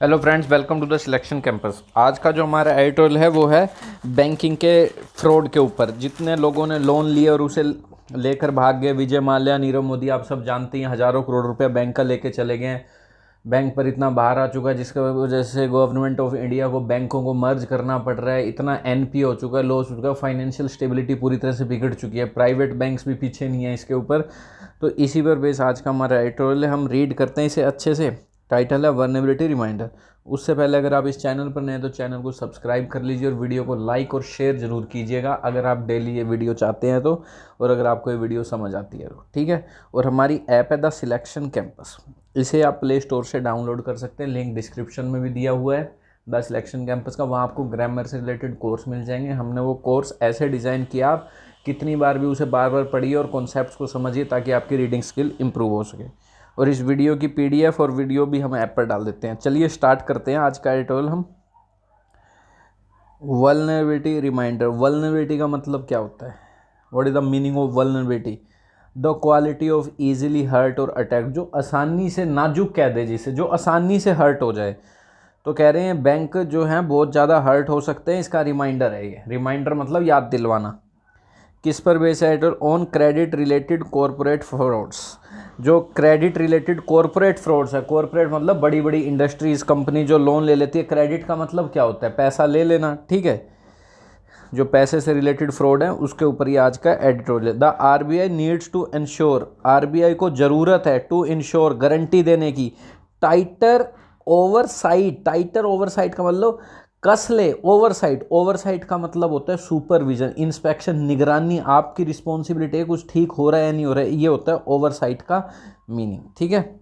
Hello friends, welcome to the selection campus. आज का जो हमारा एडिटोरियल है वो है बैंकिंग के फ्रॉड के ऊपर। जितने लोगों ने लोन लिए और उसे लेकर भाग गए, विजय माल्या, नीरव मोदी, आप सब जानते हैं, हज़ारों करोड़ रुपए बैंक का लेके चले गए। बैंक पर इतना भार आ चुका है जिसकी वजह से गवर्नमेंट ऑफ इंडिया को बैंकों को मर्ज करना पड़ रहा है। इतना एनपीए हो चुका है, लॉस हो चुका है, फाइनेंशियल स्टेबिलिटी पूरी तरह से बिगड़ चुकी है। प्राइवेट बैंक्स भी पीछे नहीं है इसके ऊपर। तो इसी पर बेस आज का हमारा एडिटोरियल है, हम रीड करते हैं इसे अच्छे से। टाइटल है वर्नेबिलिटी रिमाइंडर। उससे पहले अगर आप इस चैनल पर नए हैं तो चैनल को सब्सक्राइब कर लीजिए और वीडियो को लाइक और शेयर जरूर कीजिएगा अगर आप डेली ये वीडियो चाहते हैं तो, और अगर आपको ये वीडियो समझ आती है तो, ठीक है। और हमारी ऐप है द सिलेक्शन कैंपस, इसे आप प्ले स्टोर से डाउनलोड कर सकते हैं। लिंक डिस्क्रिप्शन में भी दिया हुआ है द सिलेक्शन कैंपस का। वहाँ आपको ग्रामर से रिलेटेड कोर्स मिल जाएंगे। हमने वो कोर्स ऐसे डिज़ाइन किया, आप कितनी बार भी उसे बार बार पढ़िए और कॉन्सेप्ट्स को समझिए ताकि आपकी रीडिंग स्किल इंप्रूव हो सके। और इस वीडियो की पीडीएफ और वीडियो भी हम ऐप पर डाल देते हैं। चलिए स्टार्ट करते हैं आज का एडिटोरियल। हम वल्नरेबिलिटी रिमाइंडर। वल्नरेबिलिटी का मतलब क्या होता है? What is the meaning of vulnerability? The quality of easily hurt और अटैक। जो आसानी से, नाजुक कह दे जिसे, जो आसानी से हर्ट हो जाए। तो कह रहे हैं बैंक जो हैं बहुत ज़्यादा हर्ट हो सकते हैं, इसका रिमाइंडर है ये। रिमाइंडर मतलब याद दिलवाना। किस पर बेस है? On credit related corporate frauds. जो क्रेडिट रिलेटेड कॉरपोरेट फ्रॉड्स है, कॉरपोरेट मतलब बड़ी बड़ी इंडस्ट्रीज, कंपनी जो लोन ले लेती है। क्रेडिट का मतलब क्या होता है? पैसा ले लेना, ठीक है। जो पैसे से रिलेटेड फ्रॉड है उसके ऊपर ही आज का editorial. The RBI needs to ensure. RBI को ज़रूरत है टू इंश्योर, गारंटी देने की, टाइटर ओवरसाइट। टाइटर ओवरसाइट का मतलब कस ले। ओवरसाइट, ओवरसाइट का मतलब होता है सुपरविजन, इंस्पेक्शन, निगरानी। आपकी रिस्पॉन्सिबिलिटी है कुछ ठीक हो रहा है या नहीं हो रहा है, ये होता है ओवरसाइट का मीनिंग, ठीक है।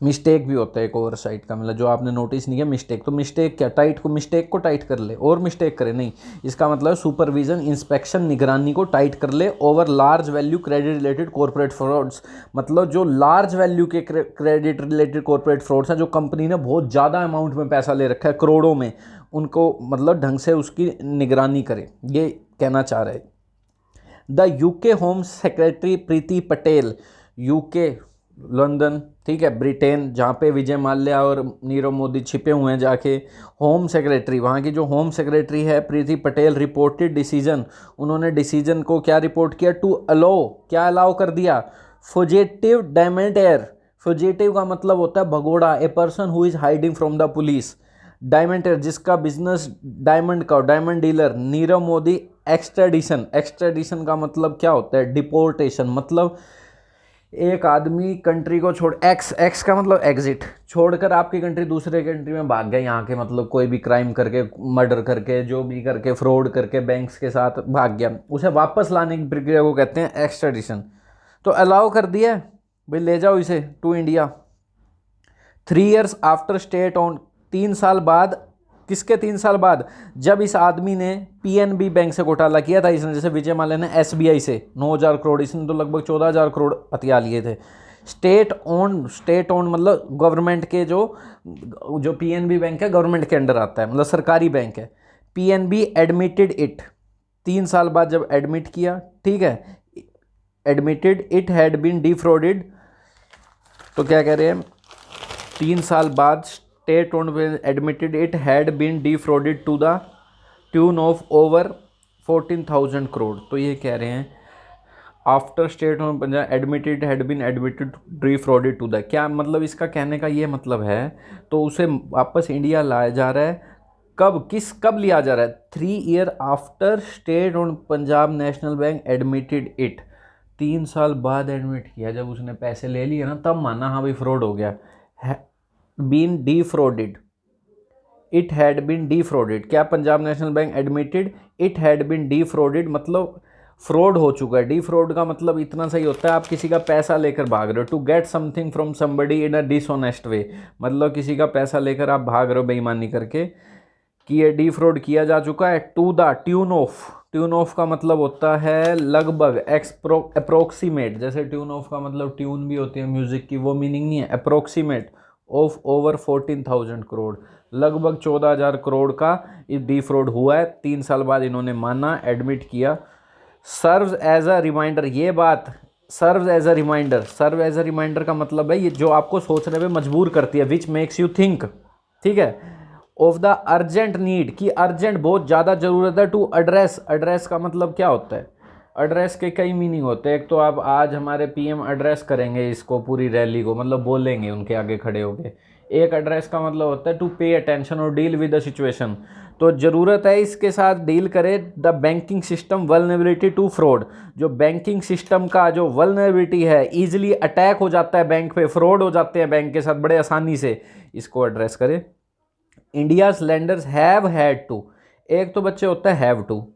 मिस्टेक भी होता है एक ओवरसाइट का, मतलब जो आपने नोटिस नहीं किया मिस्टेक। तो मिस्टेक क्या? टाइट को, मिस्टेक को टाइट कर ले और मिस्टेक करे नहीं। इसका मतलब सुपरविजन, इंस्पेक्शन, निगरानी को टाइट कर ले over large value credit related corporate frauds. मतलब जो लार्ज वैल्यू के क्रेडिट रिलेटेड कॉर्पोरेट फ्रॉड्स हैं, जो कंपनी ने बहुत ज़्यादा अमाउंट में पैसा ले रखा है, करोड़ों में, उनको मतलब ढंग से उसकी निगरानी करे, ये कहना चाह रहे। The UK home secretary Preeti Patel, UK London, ठीक है, ब्रिटेन, जहाँ पे विजय माल्या और नीरव मोदी छिपे हुए हैं जाके। होम सेक्रेटरी, वहाँ की जो होम सेक्रेटरी है प्रीति पटेल, रिपोर्टेड डिसीजन, उन्होंने डिसीजन को क्या रिपोर्ट किया? टू अलाउ, क्या अलाउ कर दिया? फुजिटिव डायमंडेयर। फुजिटिव का मतलब होता है भगोड़ा, a person who is hiding from the police. Diamantaire जिसका बिजनेस डायमंड का, diamond dealer. Nirav Modi extradition. Extradition का मतलब क्या होता है? डिपोर्टेशन। मतलब एक आदमी कंट्री को छोड़, एक्स का मतलब एग्जिट, छोड़कर आपकी कंट्री दूसरे कंट्री में भाग गया, यहाँ के मतलब कोई भी क्राइम करके, मर्डर करके, जो भी करके, फ्रॉड करके बैंक्स के साथ भाग गया, उसे वापस लाने की प्रक्रिया को कहते हैं एक्सट्रेडिशन। तो अलाउ कर दिया भाई, ले जाओ इसे to India. 3 years after state on. 3 साल बाद। किसके 3 साल बाद? जब इस आदमी ने पीएनबी बैंक से घोटाला किया था। इसने, जैसे विजय माल्या ने एसबीआई से 9,000 करोड़, इसने तो लगभग 14,000 करोड़ हथिया लिए थे। स्टेट ओन, स्टेट ओन मतलब गवर्नमेंट के, जो पीएनबी बैंक है गवर्नमेंट के अंडर आता है, मतलब सरकारी बैंक है। PNB admitted it. 3 साल बाद जब एडमिट किया, ठीक है, admitted it had been defrauded. तो क्या कह रहे हैं? 3 साल बाद state owned admitted it had been defrauded to the tune of over 14,000 crore. तो ये कह रहे हैं after state owned Punjab admitted had been admitted defrauded to the, क्या मतलब इसका कहने का ये मतलब है, तो उसे वापस इंडिया लाया जा रहा है। कब, कब लिया जा रहा है? 3 years after state owned Punjab national bank admitted it. 3 साल बाद एडमिट किया, जब उसने पैसे ले लिए ना, तब माना हाँ भाई फ्रॉड हो गया। Been defrauded, it had been defrauded. क्या Punjab national bank admitted it had been defrauded, मतलब फ्रॉड हो चुका है। डिफ्रॉड का मतलब इतना सही होता है, आप किसी का पैसा लेकर भाग रहे हो। To get something from somebody in a dishonest way, मतलब किसी का पैसा लेकर आप भाग रहे हो बेईमानी करके, कि ये डिफ्रॉड किया जा चुका है। To the tune of, tune of का मतलब होता है लगभग, अप्रोक्सीमेट। जैसे ट्यून ऑफ का मतलब ट्यून भी होती है म्यूजिक की, वो मीनिंग नहीं है। अप्रोक्सीमेट ऑफ ओवर 14,000 करोड़, लगभग 14,000 करोड़ का डिफ्रॉड हुआ है। 3 साल बाद इन्होंने माना, एडमिट किया। सर्व्स एज अ रिमाइंडर, ये बात serve as a reminder, serve as a reminder का मतलब है ये जो आपको सोचने पे मजबूर करती है, विच मेक्स यू थिंक, ठीक है, ऑफ द अर्जेंट नीड, की अर्जेंट बहुत ज़्यादा ज़रूरत है, टू एड्रेस, एड्रेस का मतलब क्या होता है, एड्रेस के कई मीनिंग होते हैं। एक तो आप आज हमारे पीएम एड्रेस करेंगे इसको, पूरी रैली को, मतलब बोलेंगे उनके आगे खड़े होके। एक एड्रेस का मतलब होता है टू पे अटेंशन और डील विद द सिचुएशन, तो ज़रूरत है इसके साथ डील करे the banking system vulnerability to fraud, जो बैंकिंग सिस्टम का जो वल्नरेबिलिटी है, ईजिली अटैक हो जाता है बैंक पे, फ्रॉड हो जाते हैं बैंक के साथ बड़े आसानी से, इसको एड्रेस करे। India's lenders have had to, एक तो बच्चे होता है हैव टू,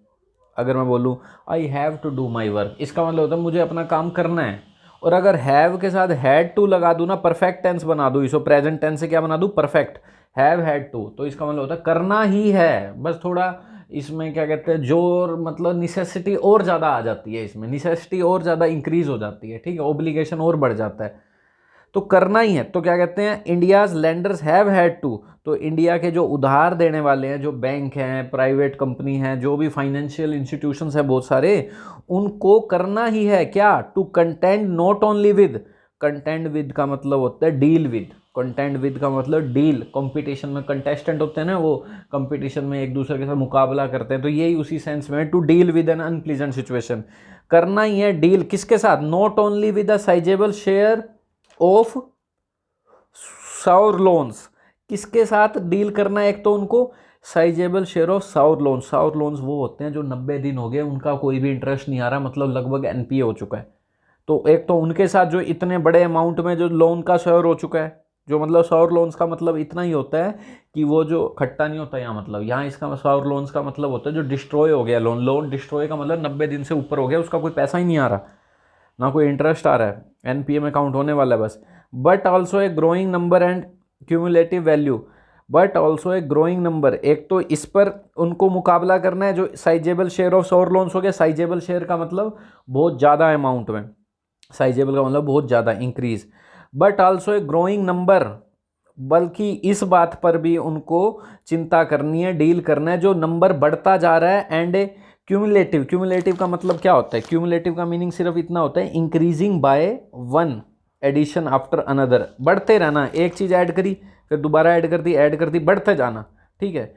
अगर मैं बोलूँ I have to do my work, इसका मतलब होता है मुझे अपना काम करना है, और अगर हैव के साथ हैड टू लगा दूँ ना, परफेक्ट टेंस बना दूँ इसको, प्रेजेंट टेंस से क्या बना दूँ, परफेक्ट, हैव हैड टू, तो इसका मतलब होता है करना ही है, बस थोड़ा इसमें क्या कहते हैं जोर, मतलब निसेसिटी और ज़्यादा आ जाती है, इसमें निसेसिटी और ज़्यादा इंक्रीज हो जाती है, ठीक है, ओब्लिगेशन और बढ़ जाता है, तो करना ही है। तो क्या कहते हैं, India's lenders have had to, तो इंडिया के जो उधार देने वाले हैं, जो बैंक हैं, प्राइवेट कंपनी हैं, जो भी फाइनेंशियल इंस्टीट्यूशंस हैं बहुत सारे, उनको करना ही है क्या, to contend not only with, contend with का मतलब होता है डील विद, कंटेंड विद का मतलब डील, कंपटीशन में कंटेस्टेंट होते हैं ना, वो कंपटीशन में एक दूसरे के साथ मुकाबला करते हैं, तो यही उसी सेंस में, to deal with an unpleasant situation, करना ही है डील किसके साथ, not only with a sizeable share of sour loans, किसके साथ डील करना है, एक तो उनको sizeable share of sour loans, sour loans वो होते हैं जो 90 दिन हो गए उनका कोई भी इंटरेस्ट नहीं आ रहा, मतलब लगभग एनपीए हो चुका है, तो एक तो उनके साथ जो इतने बड़े अमाउंट में जो लोन का शेयर हो चुका है, जो मतलब साउर लोन्स का मतलब इतना ही होता है कि वो जो खट्टा नहीं होता यहाँ, मतलब यहाँ इसका साउर लोन्स का मतलब होता है जो डिस्ट्रॉय हो गया लोन, लोन डिस्ट्रॉय का मतलब 90 दिन से ऊपर हो गया, उसका कोई पैसा ही नहीं आ रहा, ना कोई इंटरेस्ट आ रहा है, एनपीए में काउंट होने वाला है बस। But also a growing number and cumulative value, but also a growing number, एक तो इस पर उनको मुकाबला करना है, जो साइजेबल शेयर ऑफ सौर लोन्स हो गया, साइजेबल शेयर का मतलब बहुत ज़्यादा अमाउंट में, साइजेबल का मतलब बहुत ज़्यादा increase, but also a growing number, बल्कि इस बात पर भी उनको चिंता करनी है, डील करना है, जो नंबर बढ़ता जा रहा है, एंड ए क्यूमुलेटिव, क्यूमुलेटिव का मतलब क्या होता है, क्यूमुलेटिव का मीनिंग सिर्फ इतना होता है, increasing by one addition after another, बढ़ते रहना, एक चीज़ ऐड करी फिर दोबारा ऐड कर दी, बढ़ते जाना, ठीक है,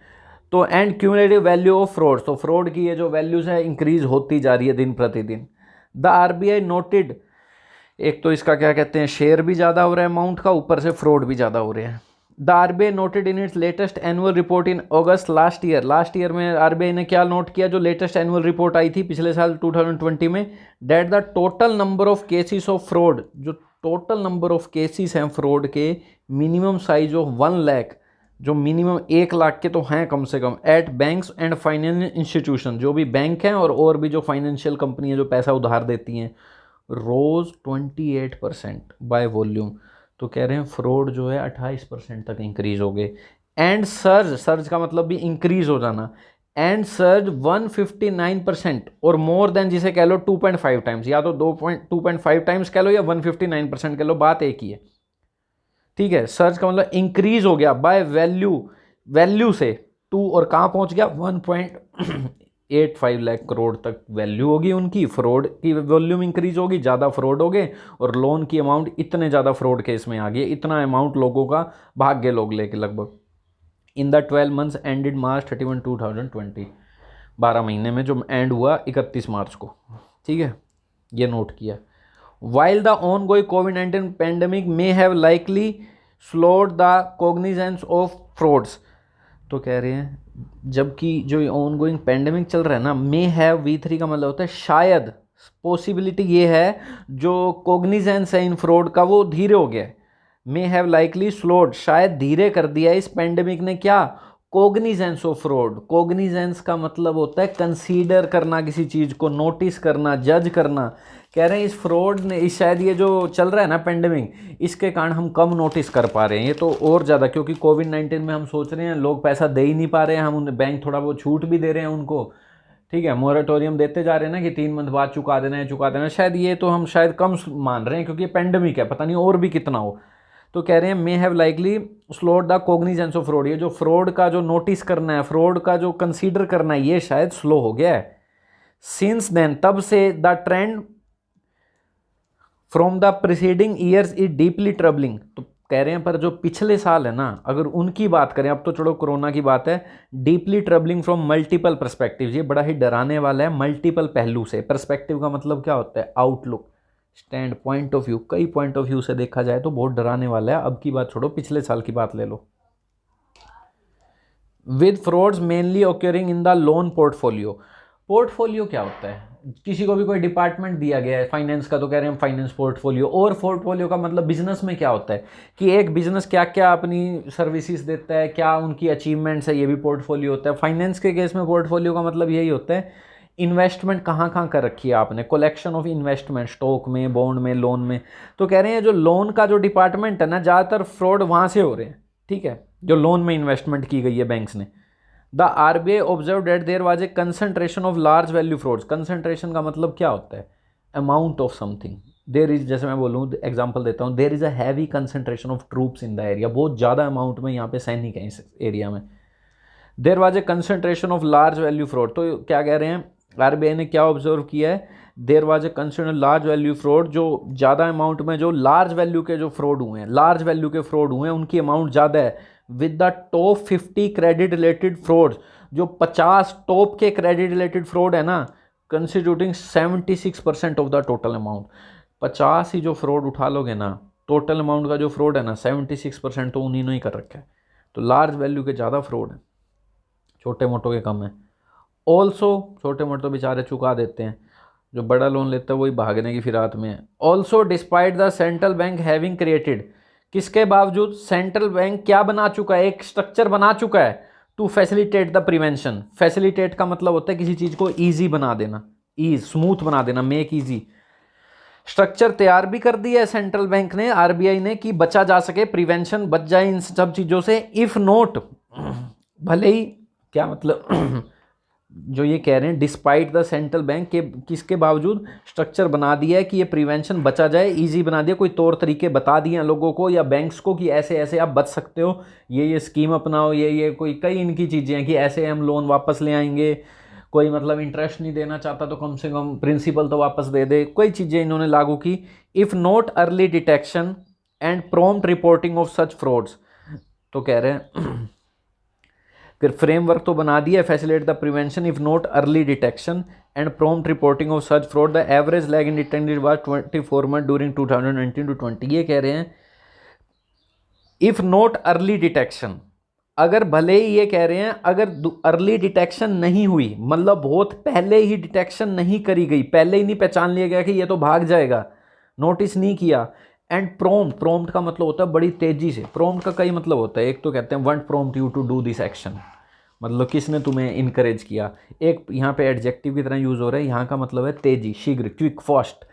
तो and cumulative value of fraud, तो फ्रॉड की ये जो वैल्यूज है इंक्रीज होती जा रही है दिन प्रतिदिन। द आरबीआई नोटेड, एक तो इसका क्या कहते हैं शेयर भी ज़्यादा हो रहा है अमाउंट का, ऊपर से फ्रॉड भी ज़्यादा हो रहे हैं। The RBI noted in its latest annual report in August last year, last year में आरबीआई ने क्या नोट किया, जो लेटेस्ट एनुअल रिपोर्ट आई थी पिछले साल 2020 में, that the total number of cases of fraud, जो टोटल नंबर ऑफ केसेस हैं फ्रॉड के, मिनिमम साइज ऑफ 1 लाख, जो मिनिमम 1 लाख के तो हैं कम से कम, at banks and financial institution, जो भी बैंक हैं और भी जो फाइनेंशियल कंपनी है जो पैसा उधार देती हैं, रोज 28% बाय वॉल्यूम, तो कह रहे हैं फ्रॉड जो है 28% तक इंक्रीज हो गए, एंड सर्ज, सर्ज का मतलब भी इंक्रीज हो जाना, एंड सर्ज 159% और मोर देन, जिसे कह लो 2.5 टाइम्स, या तो 2.5 टाइम्स कह लो या 159% कह लो, बात एक ही है, ठीक है, सर्ज का मतलब इंक्रीज हो गया बाय वैल्यू, वैल्यू से 2 और कहाँ पहुंच गया 1.85 लाख करोड़ तक वैल्यू होगी उनकी, फ्रॉड की वॉल्यूम इंक्रीज होगी, ज़्यादा फ्रॉड हो गए, और लोन की अमाउंट इतने ज़्यादा फ्रॉड केस में आ गए, इतना अमाउंट लोगों का भाग गए लोग लेके लगभग, इन द 12 मंथ्स एंडेड मार्च 31, 2020, 12 महीने में जो एंड हुआ 31 मार्च को, ठीक है, ये नोट किया। While the on going covid pandemic may have likely slowed the cognizance of frauds, तो कह रहे हैं जबकि जो ऑन गोइंग पैंडेमिक चल रहा है ना, मे हैव V3 का मतलब होता है शायद, पॉसिबिलिटी ये है जो कॉग्निजेंस है इन फ्रॉड का वो धीरे हो गया है, मे हैव लाइकली स्लोड, शायद धीरे कर दिया इस पैंडेमिक ने क्या, कॉग्निजेंस ऑफ फ्रॉड, कॉग्निजेंस का मतलब होता है कंसीडर करना किसी चीज़ को, नोटिस करना, जज करना, कह रहे हैं इस फ्रॉड ने, इस शायद ये जो चल रहा है ना पेंडेमिक, इसके कारण हम कम नोटिस कर पा रहे हैं, ये तो और ज़्यादा, क्योंकि कोविड-19 में हम सोच रहे हैं लोग पैसा दे ही नहीं पा रहे हैं, हम उन्हें बैंक थोड़ा बहुत छूट भी दे रहे हैं उनको, ठीक है, मोरेटोरियम देते जा रहे हैं ना कि 3 मंथ बाद चुका देना है, शायद ये तो हम शायद कम मान रहे हैं क्योंकि ये पेंडेमिक है, पता नहीं और भी कितना हो, तो कह रहे हैं may have likely slowed the cognizance of fraud, ये जो फ्रॉड का जो नोटिस करना है, फ्रॉड का जो कंसीडर करना है, ये शायद स्लो हो गया है। सिंस देन, तब से the trend from the preceding years is deeply troubling, तो कह रहे हैं पर जो पिछले साल है ना, अगर उनकी बात करें, अब तो चलो कोरोना की बात है, deeply troubling from multiple perspective, ये बड़ा ही डराने वाला है मल्टीपल पहलू से। पर्सपेक्टिव का मतलब क्या होता है? Outlook, stand, point of view, कई पॉइंट ऑफ व्यू से देखा जाए तो बहुत डराने वाला है। अब की बात छोड़ो, पिछले साल की बात ले लो। With frauds mainly occurring in the loan portfolio. Portfolio क्या होता है? किसी को भी कोई डिपार्टमेंट दिया गया है फाइनेंस का, तो कह रहे हैं फाइनेंस पोर्टफोलियो। और पोर्टफोलियो का मतलब बिजनेस में क्या होता है कि एक बिजनेस क्या क्या अपनी सर्विसेज देता है, क्या उनकी अचीवमेंट्स है, ये भी पोर्टफोलियो होता है। फाइनेंस के केस में पोर्टफोलियो का मतलब यही होता है इन्वेस्टमेंट कहाँ कहाँ कर रखी है आपने, कलेक्शन ऑफ इन्वेस्टमेंट, स्टॉक में, बॉन्ड में, लोन में। तो कह रहे हैं जो लोन का जो डिपार्टमेंट है ना, ज़्यादातर फ्रॉड वहाँ से हो रहे हैं, ठीक है, जो लोन में इन्वेस्टमेंट की गई है बैंक्स ने। The RBI observe that there was a concentration of large value frauds. Concentration का मतलब क्या होता है? Amount of something. There is, जैसे मैं बोलूँ एग्जांपल देता हूँ, there is a heavy concentration of troops in the area, बहुत ज़्यादा अमाउंट में यहाँ पे सैनिक हैं इस एरिया में। There was a concentration of large value fraud, तो क्या कह रहे हैं, RBI ने क्या ऑब्जर्व किया है? There was a concentration large value fraud, जो ज़्यादा अमाउंट में जो लार्ज वैल्यू के जो फ्रॉड हुए हैं, लार्ज वैल्यू के फ्रॉड हुए हैं, उनकी अमाउंट ज़्यादा है। With the top 50 credit related frauds, जो 50 टॉप के क्रेडिट रिलेटेड फ्रॉड है ना, constituting 76% of the total amount. 50 ही जो फ्रॉड उठा लोगे ना, टोटल अमाउंट का जो फ्रॉड है ना, 76% तो उन्हीं ने ही कर रखा है। तो लार्ज वैल्यू के ज़्यादा फ्रॉड है, छोटे मोटों के कम है। ऑल्सो छोटे मोटे तो बेचारे चुका देते हैं, जो बड़ा लोन लेता है वही भागने की फिराक में है। Also despite the central bank having created, किसके बावजूद? सेंट्रल बैंक क्या बना चुका है? एक स्ट्रक्चर बना चुका है to facilitate the prevention. Facilitate का मतलब होता है किसी चीज़ को ईजी बना देना, ईज, स्मूथ बना देना, मेक ईजी। स्ट्रक्चर तैयार भी कर दिया है सेंट्रल बैंक ने, RBI ने, कि बचा जा सके, प्रिवेंशन बच जाए इन सब चीज़ों से। इफ़ नोट, भले ही, क्या मतलब जो ये कह रहे हैं डिस्पाइट द सेंट्रल बैंक के, किसके बावजूद? स्ट्रक्चर बना दिया है कि ये प्रिवेंशन बचा जाए, इजी बना दिया, कोई तौर तरीके बता दिए हैं लोगों को या बैंक्स को कि ऐसे ऐसे आप बच सकते हो, ये स्कीम अपनाओ, ये कोई कई इनकी चीज़ें हैं कि ऐसे हम लोन वापस ले आएंगे, कोई मतलब इंटरेस्ट नहीं देना चाहता तो कम से कम प्रिंसिपल तो वापस दे दे, कोई चीज़ें इन्होंने लागू की। If not early detection and prompt reporting of such frauds, तो कह रहे हैं फिर फ्रेमवर्क तो बना दिया, facilitate the prevention if not early detection and prompt reporting of such fraud, the average lag in detected was 24 month during 2019 to 20। ये कह रहे हैं इफ नॉट अर्ली डिटेक्शन, अगर भले ही ये कह रहे हैं अगर अर्ली डिटेक्शन नहीं हुई, मतलब बहुत पहले ही डिटेक्शन नहीं करी गई, पहले ही नहीं पहचान लिया गया कि ये तो भाग जाएगा, नोटिस नहीं किया। एंड प्रॉम्प्ट का मतलब होता है बड़ी तेजी से। प्रॉम्प्ट का कई मतलब होता है, एक तो कहते हैं want prompt you to do this action, मतलब किसने तुम्हें इनकरेज किया। एक यहाँ पे एडजेक्टिव की तरह यूज़ हो रहा है, यहाँ का मतलब है तेजी, शीघ्र, क्विक, फास्ट।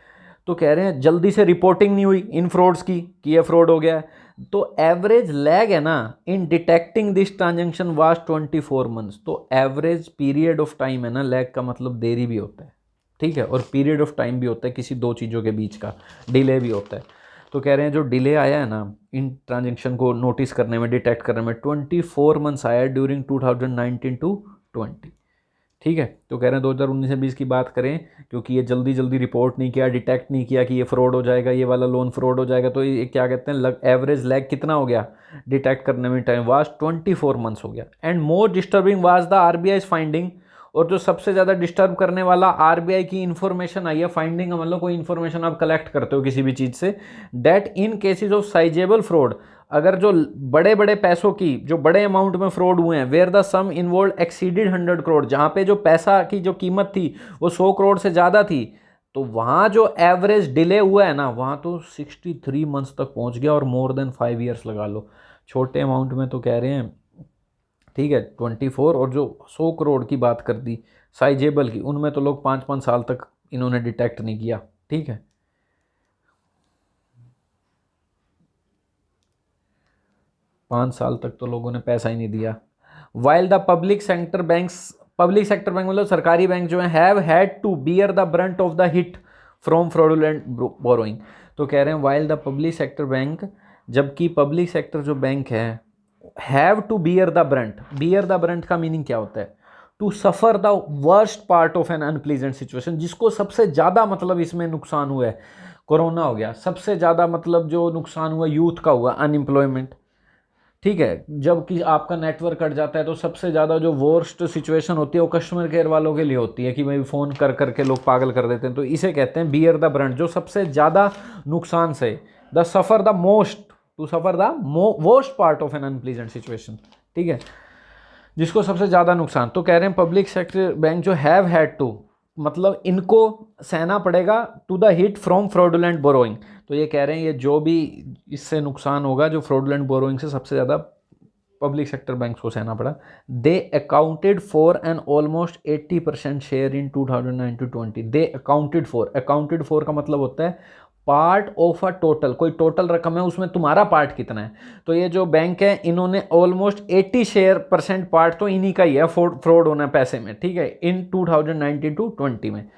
तो कह रहे हैं जल्दी से रिपोर्टिंग नहीं हुई इन फ्रॉड्स की कि ये फ्रॉड हो गया है, तो एवरेज लैग है ना in detecting this transaction was 24 months. तो एवरेज पीरियड ऑफ टाइम है ना, लैग का मतलब देरी भी होता है, ठीक है, और पीरियड ऑफ टाइम भी होता है, किसी दो चीज़ों के बीच का डिले भी होता है। तो कह रहे हैं जो डिले आया है ना इन ट्रांजेक्शन को नोटिस करने में, डिटेक्ट करने में, 24 मंथ्स आया ड्यूरिंग 2019 to 20, ठीक है। तो कह रहे हैं 2019 से 20 की बात करें, क्योंकि ये जल्दी जल्दी रिपोर्ट नहीं किया, डिटेक्ट नहीं किया कि ये फ्रॉड हो जाएगा, ये वाला लोन फ्रॉड हो जाएगा, तो ये क्या कहते हैं एवरेज लैग कितना हो गया डिटेक्ट करने में, टाइम वाज 24 मंथ्स हो गया। And more disturbing was the RBI's finding, और जो सबसे ज़्यादा डिस्टर्ब करने वाला RBI की इन्फॉर्मेशन आई है, फाइंडिंग मतलब कोई इन्फॉर्मेशन आप कलेक्ट करते हो किसी भी चीज़ से, that in cases of sizeable fraud, अगर जो बड़े बड़े पैसों की, जो बड़े अमाउंट में फ्रॉड हुए हैं, where the sum involved exceeded 100 crore, जहाँ पे जो पैसा की जो कीमत थी वो 100 करोड़ से ज़्यादा थी, तो वहाँ जो एवरेज डिले हुआ है ना, वहाँ तो 63 मंथ्स तक पहुँच गया, और मोर देन 5 ईयर्स लगा लो। छोटे अमाउंट में तो कह रहे हैं, ठीक है, 24, और जो 100 करोड़ की बात कर दी साइजेबल की, उनमें तो लोग 5-5 साल तक इन्होंने डिटेक्ट नहीं किया, ठीक है, 5 साल तक तो लोगों ने पैसा ही नहीं दिया। While the public sector bank मतलब सरकारी बैंक जो है, have had to bear the brunt of the hit from fraudulent borrowing. तो कह रहे हैं while the public sector bank, जबकि पब्लिक सेक्टर जो बैंक है, have to bear the brunt. Bear the brunt का मीनिंग क्या होता है? To suffer the worst part of an unpleasant situation, जिसको सबसे ज़्यादा मतलब इसमें नुकसान हुआ है, कोरोना हो गया, सबसे ज़्यादा मतलब जो नुकसान हुआ यूथ का हुआ, अनएम्प्लॉयमेंट। ठीक है, जब कि आपका नेटवर्क कट जाता है तो सबसे ज़्यादा जो वर्स्ट सिचुएशन होती है वो कस्टमर केयर वालों के लिए होती है कि भाई फ़ोन कर करके लोग पागल कर देते हैं। तो इसे कहते हैं बियर द ब्रंट, जो सबसे ज़्यादा नुकसान से, the suffer the most, to suffer the worst part of an unpleasant situation. ठीक है, जिसको सबसे ज़्यादा नुकसान। तो कह रहे हैं पब्लिक सेक्टर बैंक जो हैव हैड टू, मतलब इनको सहना पड़ेगा, to the hit from fraudulent borrowing. तो ये कह रहे हैं ये जो भी इससे नुकसान होगा, जो फ्रॉडुलेंट बोरोइंग से सबसे ज़्यादा पब्लिक सेक्टर बैंक्स को सहना पड़ा। They accounted for an almost 80% share in 2009-20। They accounted for का मतलब होता है पार्ट ऑफ अ टोटल, कोई टोटल रकम है उसमें तुम्हारा पार्ट कितना है। तो ये जो बैंक है इन्होंने ऑलमोस्ट 80% पार्ट तो इन्हीं का ही है फ्रॉड होना पैसे में। ठीक है, इन 2019-20 में।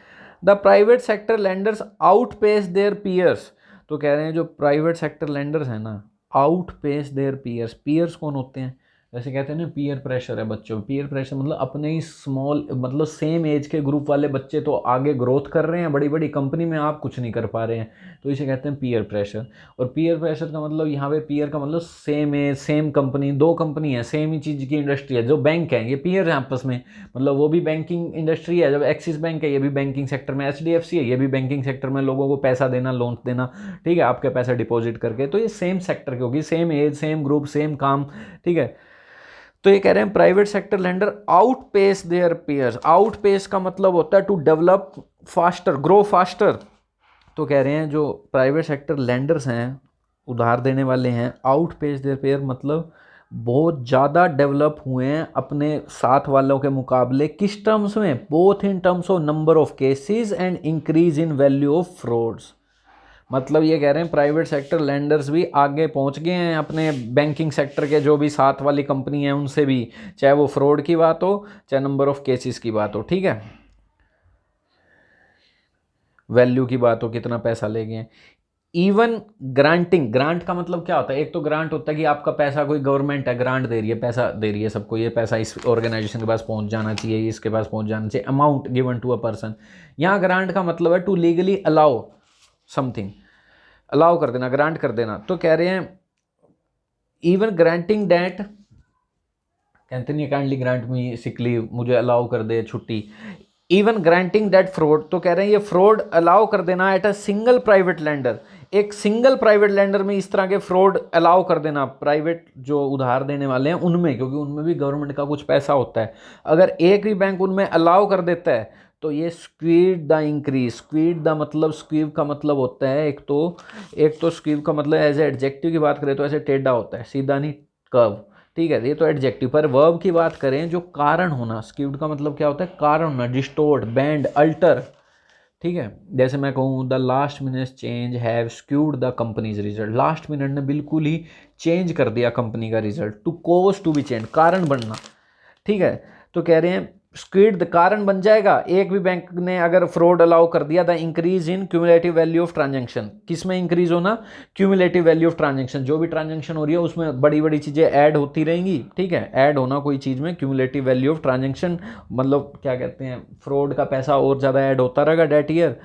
The private sector lenders out pace their peers. तो कह रहे हैं जो प्राइवेट सेक्टर लेंडर्स हैं ना, out pace their peers. Peers कौन होते हैं? जैसे कहते हैं ना पीयर प्रेशर है बच्चों, पीयर प्रेशर मतलब अपने ही स्मॉल, मतलब सेम एज के ग्रुप वाले बच्चे तो आगे ग्रोथ कर रहे हैं बड़ी बड़ी कंपनी में, आप कुछ नहीं कर पा रहे हैं, तो इसे कहते हैं पीयर प्रेशर। और पीयर प्रेशर का मतलब यहाँ पे पीयर का मतलब सेम एज, सेम कंपनी, दो कंपनी है सेम ही चीज़ की इंडस्ट्री है, जो बैंक है ये पीयर है आपस में, मतलब वो भी बैंकिंग इंडस्ट्री है, जब एक्सिस बैंक है ये भी बैंकिंग सेक्टर में, HDFC है ये भी बैंकिंग सेक्टर में, लोगों को पैसा देना, लोन देना, ठीक है, आपके पैसा डिपॉजिट करके, तो ये सेम सेक्टर की होगी, same age, same group, same काम। ठीक है, तो ये कह रहे हैं private sector lender out pace their peers. Out pace का मतलब होता है to develop faster, grow faster. तो कह रहे हैं जो प्राइवेट सेक्टर लेंडर्स हैं, उधार देने वाले हैं, आउट पेस देयर पेयर मतलब बहुत ज़्यादा डेवलप हुए हैं अपने साथ वालों के मुकाबले। किस टर्म्स में? Both in terms of number of cases and increase in value of frauds. मतलब ये कह रहे हैं प्राइवेट सेक्टर लेंडर्स भी आगे पहुंच गए हैं अपने बैंकिंग सेक्टर के जो भी साथ वाली कंपनी है उनसे भी, चाहे वो फ्रॉड की बात हो चाहे नंबर ऑफ केसेस की बात हो। ठीक है, वैल्यू की बात हो, कितना पैसा ले गए। इवन ग्रांटिंग, ग्रांट का मतलब क्या होता है? एक तो ग्रांट होता है कि आपका पैसा, कोई गवर्नमेंट है ग्रांट दे रही है, पैसा दे रही है सबको, ये पैसा इस ऑर्गेनाइजेशन के पास पहुंच जाना चाहिए, इसके पास पहुंच जाना चाहिए, amount given to a person. यहाँ ग्रांट का मतलब है to legally allow something, allow कर देना, ग्रांट कर देना। तो कह रहे हैं इवन ग्रांटिंग डेट, कहते नहीं काइंडली ग्रांट मी सिक लीव, मुझे अलाउ कर दे छुट्टी। इवन ग्रांटिंग डेट फ्रॉड, तो कह रहे हैं ये फ्रॉड अलाउ कर देना eight a single private lender, एक सिंगल प्राइवेट लेंडर में इस तरह के फ्रॉड अलाउ कर देना, प्राइवेट जो उधार देने वाले हैं उनमें, क्योंकि उनमें भी गवर्नमेंट का कुछ पैसा होता है। अगर एक भी बैंक उनमें अलाउ कर देता है तो ये squid the increase. Squid the मतलब, स्क्वीव का मतलब होता है एक तो स्क्वीव का मतलब एज ए एडजेक्टिव की बात करें तो ऐसे टेढ़ा होता है, सीधा नहीं, कर्व। ठीक है, ये तो एडजेक्टिव। पर वर्ब की बात करें, जो कारण होना, स्क्यूड का मतलब क्या होता है? कारण होना, डिस्टोर्ट, बेंड, अल्टर। ठीक है, जैसे मैं कहूँ the last minute change have skewed the companies result, last minute ने बिल्कुल ही चेंज कर दिया कंपनी का result. To cause to be change, कारण बनना। ठीक है, तो कह रहे हैं स्क्वीड द कारण बन जाएगा। एक भी बैंक ने अगर फ्रॉड अलाउ कर दिया, the increase in cumulative value of transaction, किस में इंक्रीज होना? क्यूमुलेटिव वैल्यू ऑफ ट्रांजैक्शन, जो भी ट्रांजैक्शन हो रही है उसमें बड़ी बड़ी चीज़ें ऐड होती रहेंगी। ठीक है, ऐड होना कोई चीज़ में, क्यूमुलेटिव वैल्यू ऑफ ट्रांजैक्शन मतलब क्या कहते हैं, फ्रॉड का पैसा और ज़्यादा ऐड होता रहेगा that year.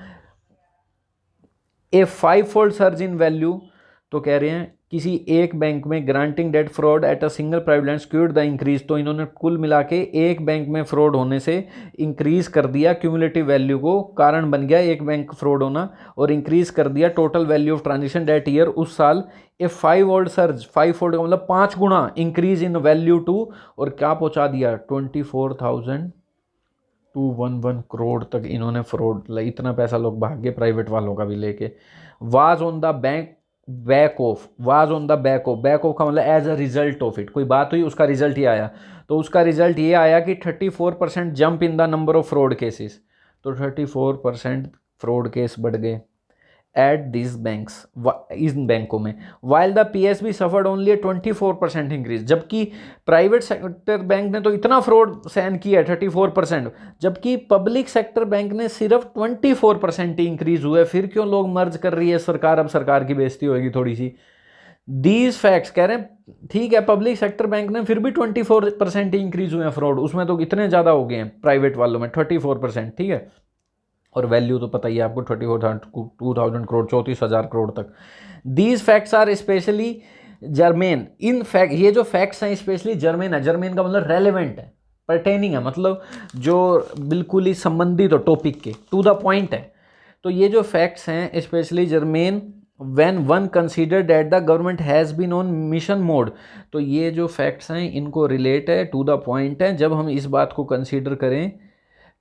A 5-fold surge in value, तो कह रहे हैं किसी एक बैंक में granting that fraud at a single private land skewed the increase, तो इन्होंने कुल मिला के एक बैंक में फ्रॉड होने से इंक्रीज कर दिया क्यूमुलेटिव वैल्यू को, कारण बन गया एक बैंक फ्रॉड होना, और इंक्रीज कर दिया total value of transaction that year, उस साल। ए 5-fold सर्ज, 5-fold का मतलब 5 गुना इंक्रीज इन वैल्यू टू, और क्या पहुंचा दिया? 24,211 करोड़ तक इन्होंने फ्रॉड, इतना पैसा लोग भाग गए प्राइवेट वालों का भी लेके। Was on the bank back off, was on the back off, back off का मतलब as a result of it, कोई बात हुई उसका रिजल्ट ही आया, तो उसका रिजल्ट ये आया कि 34% jump in the number of fraud cases, तो 34% फ्रॉड केस बढ़ गए एट दिस बैंक्स, इन बैंकों में। While the PSB suffered only 24% increase, जबकि प्राइवेट सेक्टर बैंक ने तो इतना फ्रॉड सहन किया 34%, जबकि पब्लिक सेक्टर बैंक ने सिर्फ 24% ही इंक्रीज हुआ है। फिर क्यों लोग मर्ज कर रही है सरकार? अब सरकार की बेइज्जती होगी थोड़ी सी। दीज फैक्ट्स कह रहे हैं ठीक है, पब्लिक सेक्टर बैंक ने फिर भी 24% ही इंक्रीज हुए हैं फ्रॉड, उसमें तो इतने ज़्यादा हो गए हैं प्राइवेट वालों में 34%। ठीक है, और वैल्यू तो पता ही है आपको 24,000 करोड़ 34,000 करोड़ तक। These facts are especially germane, in fact ये जो फैक्ट्स हैं स्पेशली जर्मेन है, जर्मेन का मतलब रेलेवेंट है, परटेनिंग है, मतलब जो बिल्कुल ही संबंधित हो टॉपिक के, टू द पॉइंट है। तो ये जो फैक्ट्स हैं especially germane when one consider that the government has been on mission mode, तो ये जो फैक्ट्स हैं इनको रिलेट है, टू द पॉइंट है, जब हम इस बात को कंसीडर करें,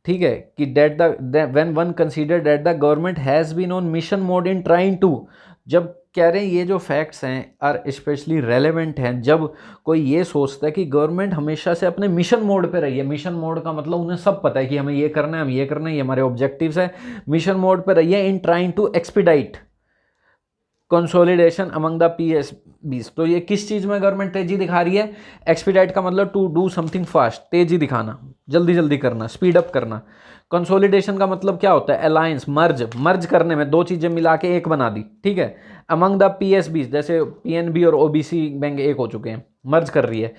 ठीक है, कि that the when one consider that the government has been on mission mode in trying to, जब कह रहे हैं ये जो फैक्ट्स हैं आर स्पेशली रेलेवेंट हैं जब कोई ये सोचता है कि गवर्नमेंट हमेशा से अपने मिशन मोड पे रही है। मिशन मोड का मतलब उन्हें सब पता है कि हमें ये करना है, हम ये करना है, ये हमारे ऑब्जेक्टिव्स है, मिशन मोड पे रही है in trying to expedite consolidation among the PSBs। तो ये किस चीज़ में गवर्नमेंट तेजी दिखा रही है? एक्सपीडाइट का मतलब टू डू समथिंग फास्ट, तेजी दिखाना, जल्दी जल्दी करना, स्पीड अप करना। कंसोलिडेशन का मतलब क्या होता है? अलायंस, मर्ज करने में, दो चीज़ें मिला के एक बना दी, ठीक है। अमंग द PSBs, जैसे PNB और OBC बैंक एक हो चुके हैं, मर्ज कर रही है।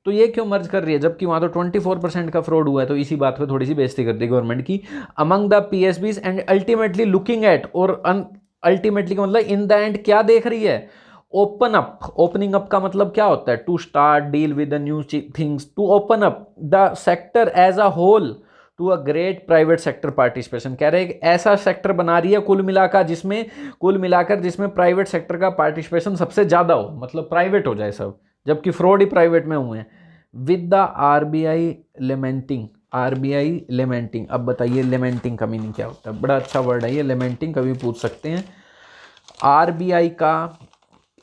तो ये क्यों मर्ज कर रही है जबकि वहाँ तो 24% का फ्रॉड हुआ है? तो इसी बात पे थोड़ी सी बेइज्जती कर दी गवर्नमेंट की। Among the PSBs and ultimately looking at, और अल्टीमेटली का मतलब इन द एंड क्या देख रही है? Open up. ओपनिंग अप का मतलब क्या होता है? To start deal with the new things, to open up the sector as a whole to a great private sector participation. कह रहे हैं ऐसा सेक्टर बना रही है कुल मिलाकर जिसमें प्राइवेट सेक्टर का पार्टिसिपेशन सबसे ज्यादा हो, मतलब प्राइवेट हो जाए सब, जबकि फ्रॉड ही प्राइवेट में हुए हैं। With the RBI lamenting, RBI lamenting. अब बताइए लेमेंटिंग का मीनिंग क्या होता है? बड़ा अच्छा वर्ड है ये लेमेंटिंग, कभी पूछ सकते हैं। RBI का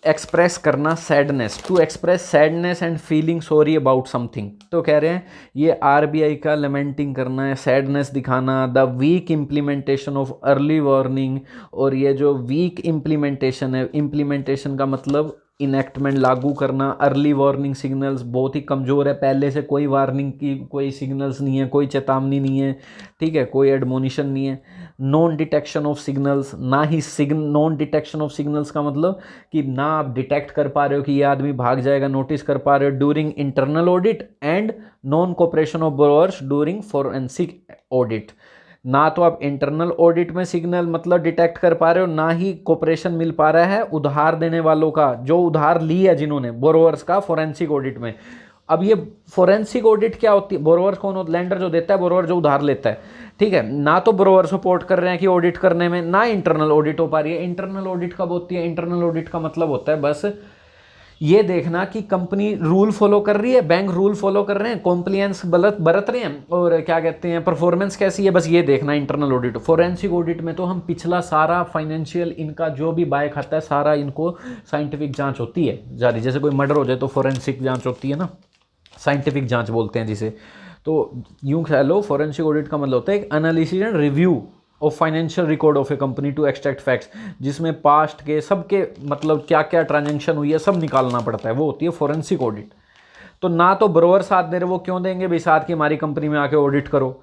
एक्सप्रेस करना sadness, to express sadness and feeling sorry about something. तो कह रहे हैं ये RBI का लेमेंटिंग करना है, सैडनेस दिखाना। The weak implementation of early warning, और ये जो वीक इम्प्लीमेंटेशन है, इम्प्लीमेंटेशन का मतलब इनेक्टमेंट, लागू करना। अर्ली वार्निंग सिग्नल्स बहुत ही कमज़ोर है, पहले से कोई वार्निंग की कोई सिग्नल्स नहीं है, कोई चेतावनी नहीं है, ठीक है, कोई एडमोनिशन नहीं है। नॉन डिटेक्शन ऑफ सिग्नल्स, ना ही नॉन डिटेक्शन ऑफ सिग्नल्स का मतलब कि ना आप डिटेक्ट कर पा रहे हो कि ये आदमी भाग जाएगा, नोटिस कर पा रहे हो। During internal audit and non cooperation of borrowers during forensic audit. ना तो आप इंटरनल ऑडिट में सिग्नल मतलब डिटेक्ट कर पा रहे हो, ना ही कोऑपरेशन मिल पा रहा है उधार देने वालों का, जो उधार ली है जिन्होंने, बोरोअर्स का फोरेंसिक ऑडिट में। अब ये फोरेंसिक ऑडिट क्या होती है? बोरोअर्स कौन होता है? लेंडर जो देता है, बोरोअर जो उधार लेता है, ठीक है। ना तो बोरोअर सपोर्ट कर रहे हैं कि ऑडिट करने में, ना इंटरनल ऑडिट हो पा रही है। इंटरनल ऑडिट कब होती है? इंटरनल ऑडिट का मतलब होता है बस ये देखना कि कंपनी रूल फॉलो कर रही है, बैंक रूल फॉलो कर रहे हैं, कॉम्प्लियंस बरत रहे हैं, और क्या कहते हैं परफॉर्मेंस कैसी है, बस ये देखना इंटरनल ऑडिट। फोरेंसिक ऑडिट में तो हम पिछला सारा फाइनेंशियल इनका जो भी बाय खाता है सारा इनको साइंटिफिक जांच होती है जारी। जैसे कोई मर्डर हो जाए तो फोरेंसिक जांच होती है ना, साइंटिफिक जांच बोलते हैं जिसे। तो यूं कह लो फोरेंसिक ऑडिट का मतलब होता है एक analysis and review of financial record of a company to extract facts, जिसमें पास्ट के सबके मतलब क्या क्या ट्रांजैक्शन हुई है सब निकालना पड़ता है, वो होती है फोरेंसिक ऑडिट। तो ना तो ब्रोअर साथ दे रहे, वो क्यों देंगे भाई साथ की हमारी कंपनी में आके ऑडिट करो,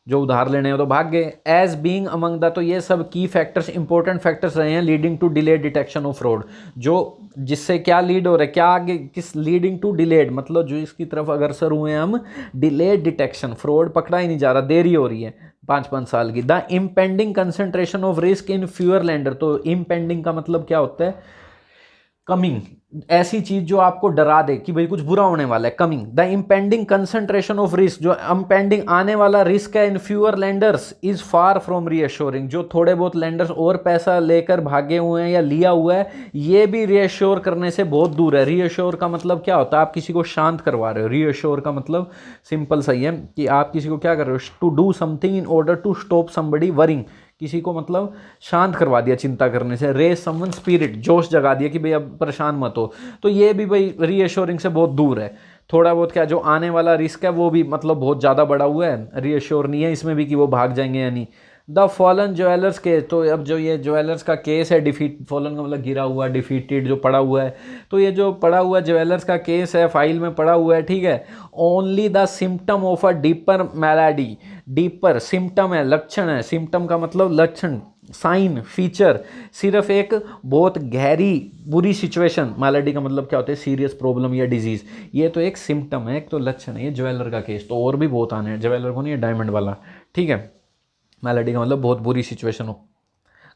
जो उधार लेने हो तो भाग गए। एज बीइंग अमंग द, तो ये सब की फैक्टर्स, इंपॉर्टेंट फैक्टर्स रहे हैं leading to delayed detection of fraud, जो जिससे क्या लीड हो रहा है, क्या आगे किस लीडिंग टू डिलेड मतलब जो इसकी तरफ अग्रसर हुए हैं हम, डिलेड डिटेक्शन, फ्रॉड पकड़ा ही नहीं जा रहा, देरी हो रही है 5-5 साल की। The impending concentration of risk in fewer lender, तो इम्पेंडिंग का मतलब क्या होता है? कमिंग, ऐसी चीज जो आपको डरा दे कि भाई कुछ बुरा होने वाला है, coming. The impending concentration of risk, जो इम्पेंडिंग आने वाला रिस्क है in fewer lenders is far from reassuring, जो थोड़े बहुत लेंडर्स और पैसा लेकर भागे हुए हैं या लिया हुआ है, ये भी रीअश्योर करने से बहुत दूर है। रीअश्योर का मतलब क्या होता है? आप किसी को शांत करवा रहे हो। रीअश्योर का मतलब सिंपल सही है कि आप किसी को क्या कर रहे हो? To do something in order to stop somebody worrying, किसी को मतलब शांत करवा दिया चिंता करने से। रेज समवन स्पिरिट, जोश जगा दिया कि भाई अब परेशान मत हो। तो ये भी भाई रीअश्योरिंग से बहुत दूर है। थोड़ा बहुत क्या जो आने वाला रिस्क है वो भी मतलब बहुत ज़्यादा बड़ा हुआ है, रीअश्योर नहीं है इसमें भी कि वो भाग जाएंगे या नहीं। द फॉलन ज्वेलर्स केस, तो अब जो ये ज्वेलर्स का केस है, डिफीट, फॉलन का मतलब गिरा हुआ, डिफीटेड जो पड़ा हुआ है, तो ये जो पड़ा हुआ ज्वेलर्स का केस है फाइल में पड़ा हुआ है, ठीक है। Only the symptom of a deeper malady, deeper symptom है, लक्षण है, सिम्टम का मतलब लक्षण, साइन, फीचर, सिर्फ एक बहुत गहरी बुरी सिचुएशन, मैलेडी का मतलब क्या होता है? सीरियस प्रॉब्लम या डिजीज, ये तो एक सिम्टम है, एक तो लक्षण है। ये ज्वेलर का केस, तो और भी बहुत आने हैं, ज्वेलर को नहीं है, डायमंड वाला, ठीक है। मैलेडी का मतलब बहुत बुरी सिचुएशन हो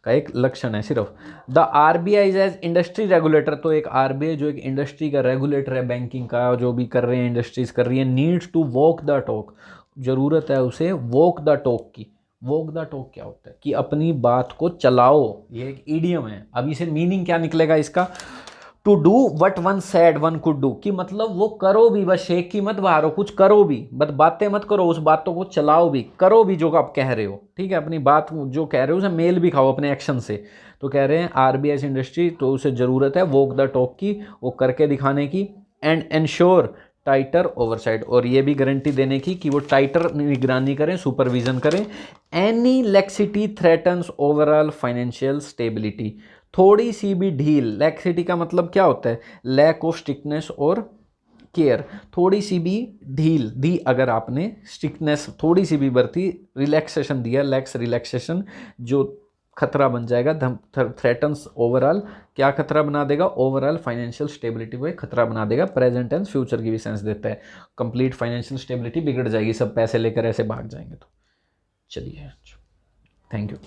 का एक लक्षण है सिर्फ। The RBI as industry regulator, तो एक आरबीआई जो एक इंडस्ट्री का रेगुलेटर है, बैंकिंग का जो भी कर रहे हैं इंडस्ट्रीज कर रही है, needs to walk the talk, जरूरत है उसे वॉक द टॉक की। वॉक द टॉक क्या होता है कि अपनी बात को चलाओ, ये एक ईडियम है। अब इसे मीनिंग क्या निकलेगा इसका, to do what one said one could do, कि मतलब वो करो भी, बस शेख की मत बाहरो, कुछ करो भी, बस बातें मत करो, उस बातों को चलाओ भी, करो भी जो आप कह रहे हो, ठीक है, अपनी बात जो कह रहे हो उसे मेल भी खाओ अपने एक्शन से। तो कह रहे हैं आरबीआई इंडस्ट्री, तो उसे ज़रूरत है वॉक द टॉक की, वो करके दिखाने की, एंड एंश्योर टाइटर ओवरसाइट, और ये भी गारंटी देने की कि वो टाइटर निगरानी करें, सुपरविजन करें। Any laxity threatens overall financial stability, थोड़ी सी भी ढील, लैक्सिटी का मतलब क्या होता है, लैक ऑफ स्ट्रिक्टनेस और केयर, थोड़ी सी भी ढील दी अगर आपने, स्ट्रिक्टनेस थोड़ी सी भी बरती, रिलैक्सेशन दिया, लैक्स रिलैक्सेशन, जो खतरा बन जाएगा, थ्रेटन्स ओवरऑल, क्या खतरा बना देगा, ओवरऑल फाइनेंशियल स्टेबिलिटी को खतरा बना देगा, प्रेजेंट एंड फ्यूचर की भी सेंस देता है, कंप्लीट फाइनेंशियल स्टेबिलिटी बिगड़ जाएगी, सब पैसे लेकर ऐसे भाग जाएंगे। तो चलिए, थैंक यू।